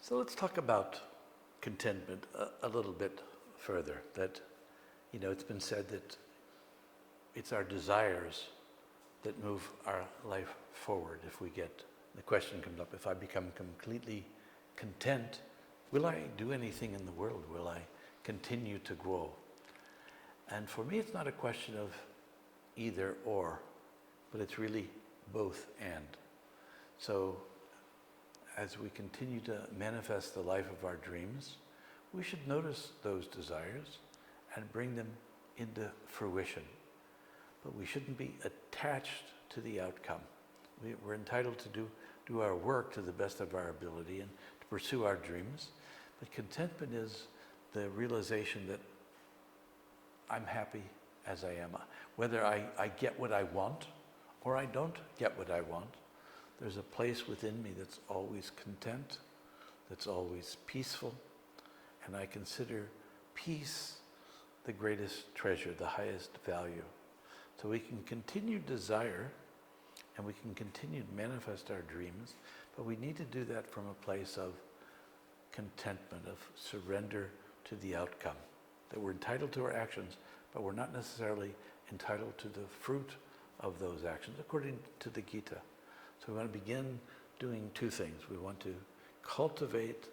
So let's talk about contentment a little bit further. That, it's been said that it's our desires that move our life forward. If the question comes up, if I become completely content, will I do anything in the world? Will I continue to grow? And for me, it's not a question of either or, but it's really both and. So as we continue to manifest the life of our dreams, we should notice those desires and bring them into fruition. But we shouldn't be attached to the outcome. We're entitled to do our work to the best of our ability and to pursue our dreams. But contentment is the realization that I'm happy as I am. Whether I get what I want or I don't get what I want, there's a place within me that's always content, that's always peaceful, and I consider peace the greatest treasure, the highest value. So we can continue desire and we can continue to manifest our dreams, but we need to do that from a place of contentment, of surrender to the outcome. That we're entitled to our actions, but we're not necessarily entitled to the fruit of those actions, according to the Gita. So we want to begin doing two things. We want to cultivate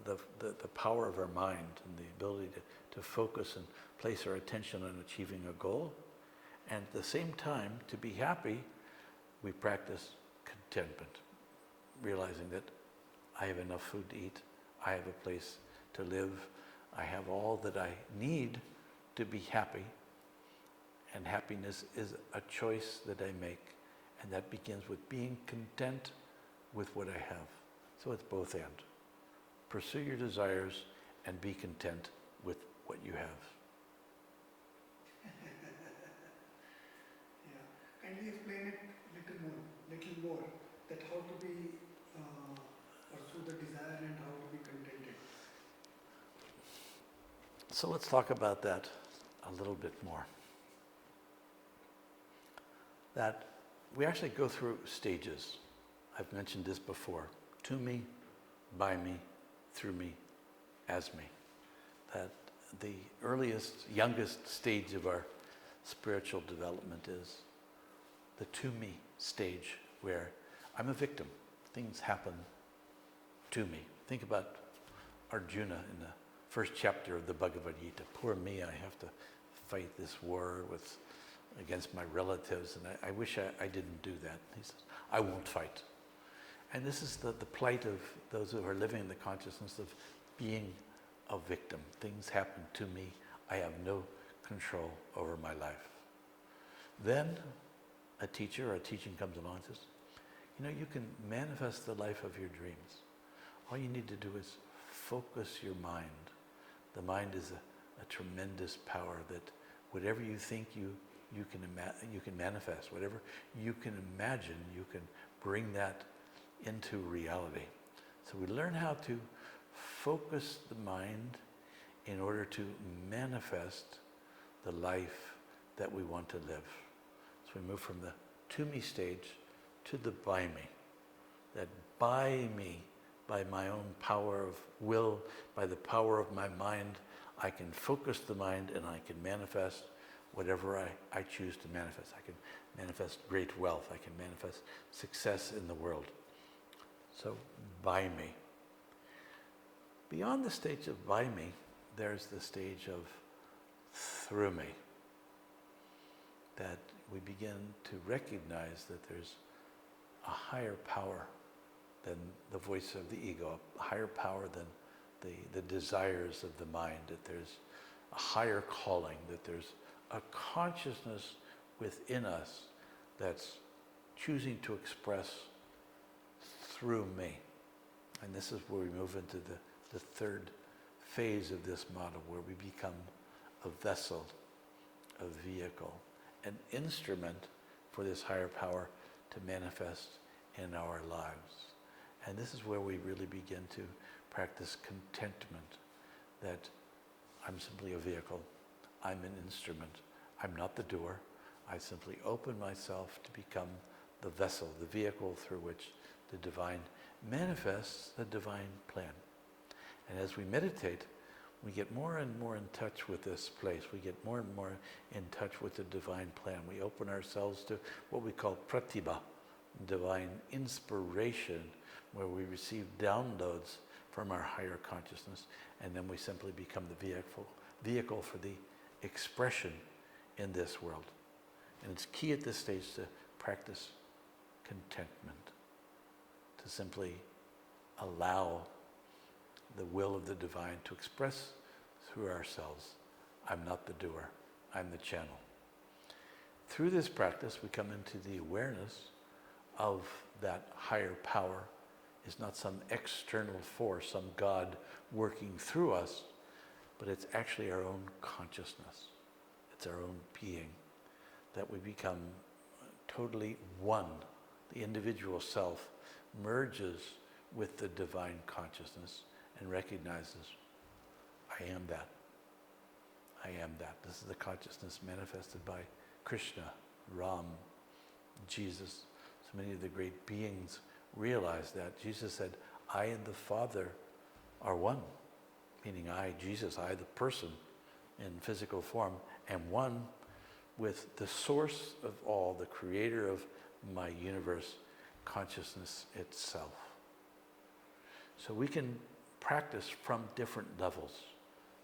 the power of our mind and the ability to focus and place our attention on achieving a goal. And at the same time, to be happy, we practice contentment, realizing that I have enough food to eat, I have a place to live, I have all that I need to be happy, and happiness is a choice that I make, and that begins with being content with what I have. So it's both and. Pursue your desires and be content with what you have. Yeah. Kindly explain it little more, that how to be pursue the desire and how to be contented. So let's talk about that a little bit more. That we actually go through stages. I've mentioned this before. To me, by me, through me, as me. That the earliest, youngest stage of our spiritual development is the to me stage, where I'm a victim. Things happen to me. Think about Arjuna in the first chapter of the Bhagavad Gita. Poor me, I have to fight this war against my relatives, and I wish I didn't do that. He says, I won't fight. And this is the plight of those who are living in the consciousness of being a victim. Things happen to me. I have no control over my life. Then a teacher or a teaching comes along and says, you can manifest the life of your dreams. All you need to do is focus your mind. The mind is a tremendous power that whatever you think you can manifest. Whatever you can imagine, you can bring that into reality. So we learn how to focus the mind in order to manifest the life that we want to live. So we move from the to me stage to the by me. That by me, by my own power of will, by the power of my mind, I can focus the mind and I can manifest whatever I choose to manifest. I can manifest great wealth. I can manifest success in the world. So, by me. Beyond the stage of by me, there's the stage of through me. That we begin to recognize that there's a higher power than the voice of the ego, a higher power than the desires of the mind, that there's a higher calling, that there's a consciousness within us that's choosing to express through me. And this is where we move into the third phase of this model, where we become a vessel, a vehicle, an instrument for this higher power to manifest in our lives. And this is where we really begin to practice contentment, that I'm simply a vehicle, I'm an instrument, I'm not the door. I simply open myself to become the vessel, the vehicle through which the divine manifests the divine plan. And as we meditate, we get more and more in touch with this place. We get more and more in touch with the divine plan. We open ourselves to what we call pratibha, divine inspiration, where we receive downloads from our higher consciousness, and then we simply become the vehicle for the expression in this world. And it's key at this stage to practice contentment, to simply allow the will of the divine to express through ourselves. I'm not the doer, I'm the channel. Through this practice, we come into the awareness of that higher power is not some external force, some God working through us, but it's actually our own consciousness. It's our own being, that we become totally one. The individual self merges with the divine consciousness and recognizes, I am that. I am that. This is the consciousness manifested by Krishna, Ram, Jesus. So many of the great beings realized that. Jesus said, I and the Father are one. Meaning I, Jesus, I, the person in physical form, am one with the source of all, the creator of my universe, consciousness itself. So we can practice from different levels.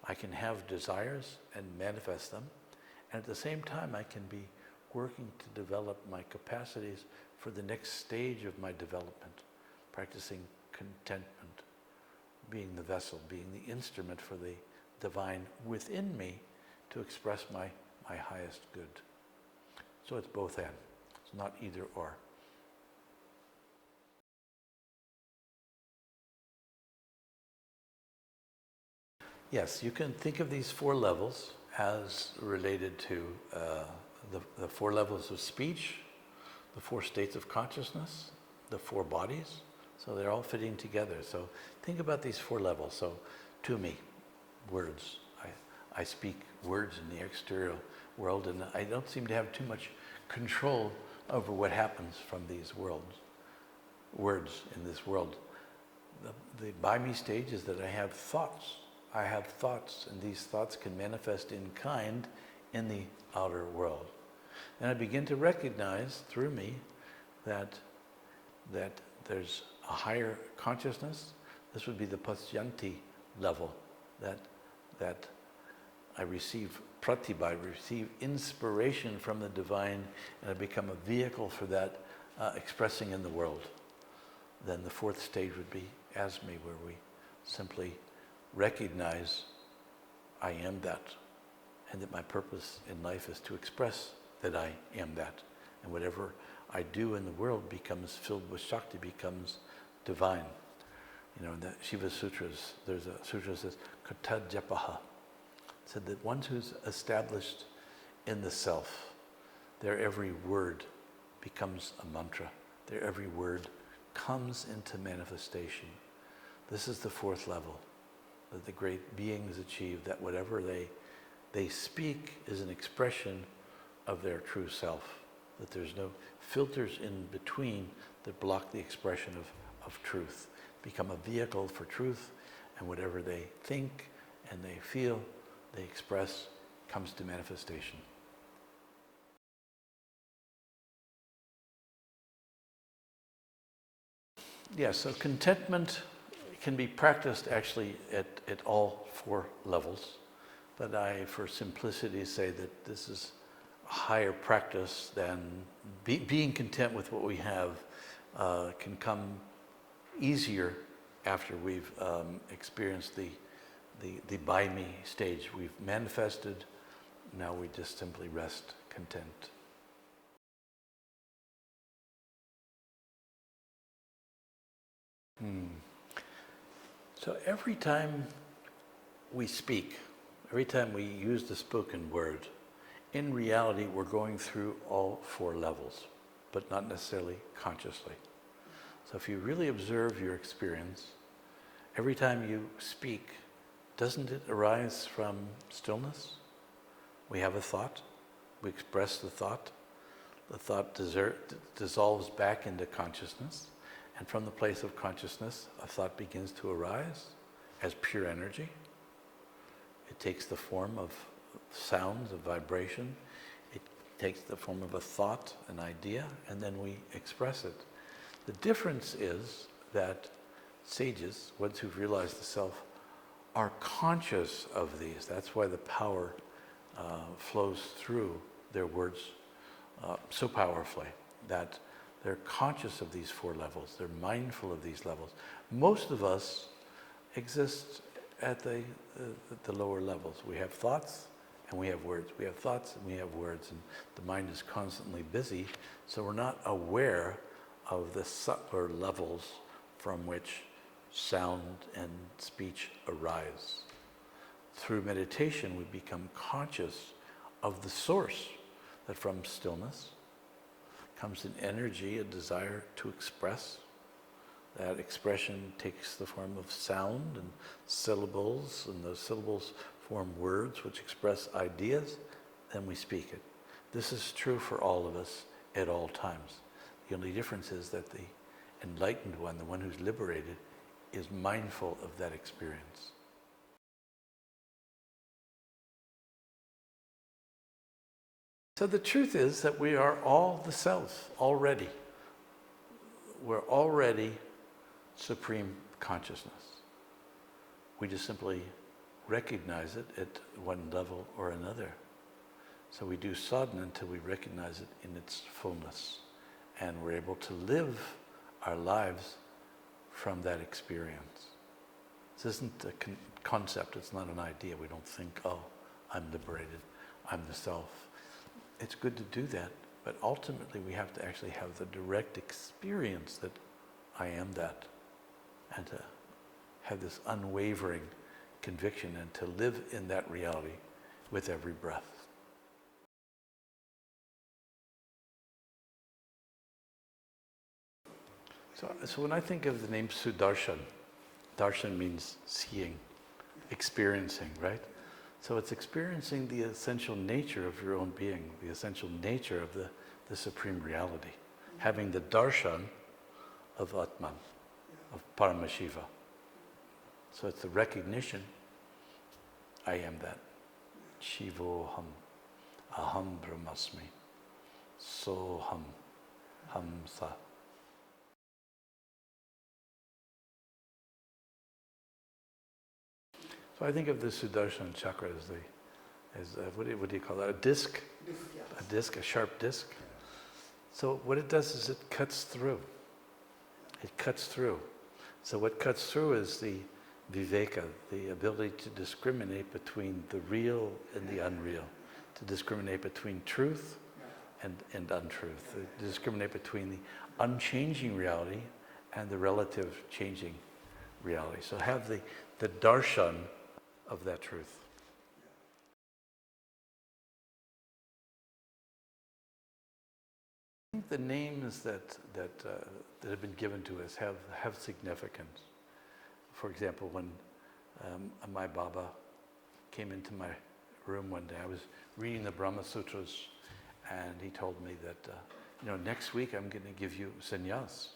I can have desires and manifest them, and at the same time I can be working to develop my capacities for the next stage of my development, practicing contentment, being the vessel, being the instrument for the divine within me to express my highest good. So it's both and. It's not either or. Yes, you can think of these 4 levels as related to the 4 levels of speech, the 4 states of consciousness, the 4 bodies. So they're all fitting together. So think about these 4 levels. So to me, words. I speak words in the exterior world, and I don't seem to have too much control over what happens from these words in this world. The by me stage is that I have thoughts. I have thoughts, and these thoughts can manifest in kind in the outer world. And I begin to recognize through me that there's a higher consciousness. This would be the pasyanti level, that I receive pratibha, I receive inspiration from the divine, and I become a vehicle for that expressing in the world. Then the 4th stage would be asmi, where we simply recognize I am that, and that my purpose in life is to express that I am that. And whatever I do in the world becomes filled with Shakti, becomes divine. You know, in the Shiva Sutras, there's a sutra that says, Kata Japaha, said that one who's established in the self, their every word becomes a mantra. Their every word comes into manifestation. This is the 4th level that the great beings achieve, that whatever they speak is an expression of their true self, that there's no filters in between that block the expression of truth. Become a vehicle for truth, and whatever they think and they feel, they express, comes to manifestation. Yeah, so contentment can be practiced actually at all 4 levels, but I, for simplicity, say that this is a higher practice than being content with what we have can come easier after we've experienced the by me stage. We've manifested, now we just simply rest content. So every time we speak, every time we use the spoken word, in reality we're going through all 4 levels, but not necessarily consciously. So if you really observe your experience, every time you speak, doesn't it arise from stillness? We have a thought, we express the thought dissolves back into consciousness, And from the place of consciousness, a thought begins to arise as pure energy. It takes the form of sounds, of vibration. It takes the form of a thought, an idea, and then we express it. The difference is that sages, ones who've realized the self, are conscious of these. That's why the power flows through their words so powerfully, that they're conscious of these four levels. They're mindful of these levels. Most of us exist at the lower levels. We have thoughts and we have words. We have thoughts and we have words, and the mind is constantly busy, so we're not aware of the subtler levels from which sound and speech arise. Through meditation, we become conscious of the source, that from stillness comes an energy, a desire to express. That expression takes the form of sound and syllables, and those syllables form words which express ideas, then we speak it. This is true for all of us at all times. The only difference is that the enlightened one, the one who's liberated, is mindful of that experience. So the truth is that we are all the self already. We're already supreme consciousness. We just simply recognize it at one level or another. So we do sadhana until we recognize it in its fullness, and we're able to live our lives from that experience. This isn't a concept, it's not an idea. We don't think, oh, I'm liberated, I'm the self. It's good to do that, but ultimately we have to actually have the direct experience that I am that, and to have this unwavering conviction and to live in that reality with every breath. So when I think of the name Sudarshan, darshan means seeing, experiencing, right? So it's experiencing the essential nature of your own being, the essential nature of the supreme reality. Having the darshan of Atman, of Paramashiva. So it's the recognition, I am that. Shivoham, aham brahmasmi, soham, hamsa. So I think of the Sudarshan chakra as what do you call that? A disc? A disc, a sharp disc. So what it does is it cuts through. It cuts through. So what cuts through is the viveka, the ability to discriminate between the real and the unreal, to discriminate between truth and untruth, to discriminate between the unchanging reality and the relative changing reality. So have the darshan of that truth. I think the names that have been given to us have significance. For example, when my Baba came into my room one day, I was reading the Brahma Sutras, and he told me that next week I'm going to give you sannyas,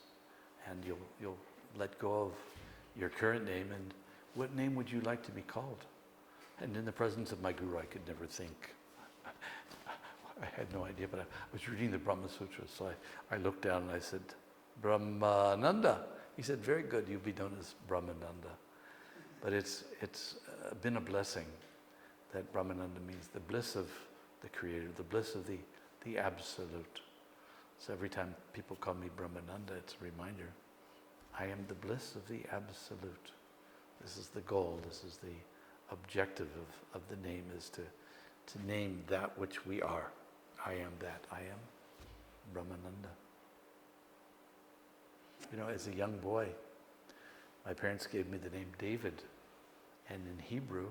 and you'll let go of your current name, and what name would you like to be called? And in the presence of my guru, I could never think. I had no idea, but I was reading the Brahma Sutras, so I looked down and I said, Brahamananda. He said, very good, you'll be known as Brahamananda. But it's been a blessing that Brahamananda means the bliss of the Creator, the bliss of the Absolute. So every time people call me Brahamananda, it's a reminder, I am the bliss of the Absolute. This is the goal, this is the objective of the name, is to name that which we are. I am that, I am Brahamananda. As a young boy, my parents gave me the name David, and in Hebrew,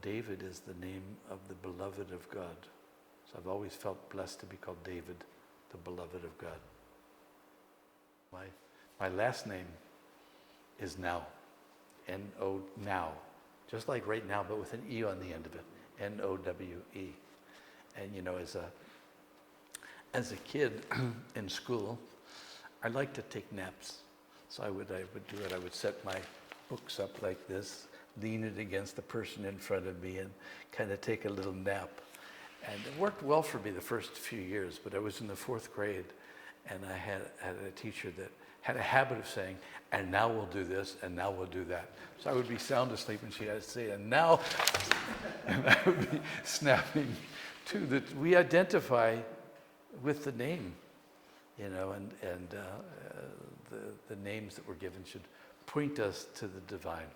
David is the name of the beloved of God. So I've always felt blessed to be called David, the beloved of God. My last name is Now, N-O, Now, just like right now, but with an E on the end of it, N-O-W-E. And as a kid in school, I like to take naps. So I would do it. I would set my books up like this, lean it against the person in front of me, and kind of take a little nap. And it worked well for me the first few years, but I was in the 4th grade, and I had a teacher that had a habit of saying, and now we'll do this, and now we'll do that. So I would be sound asleep, and she had to say, and now, and I would be snapping to that. We identify with the name, you know, and the names that we're given should point us to the divine.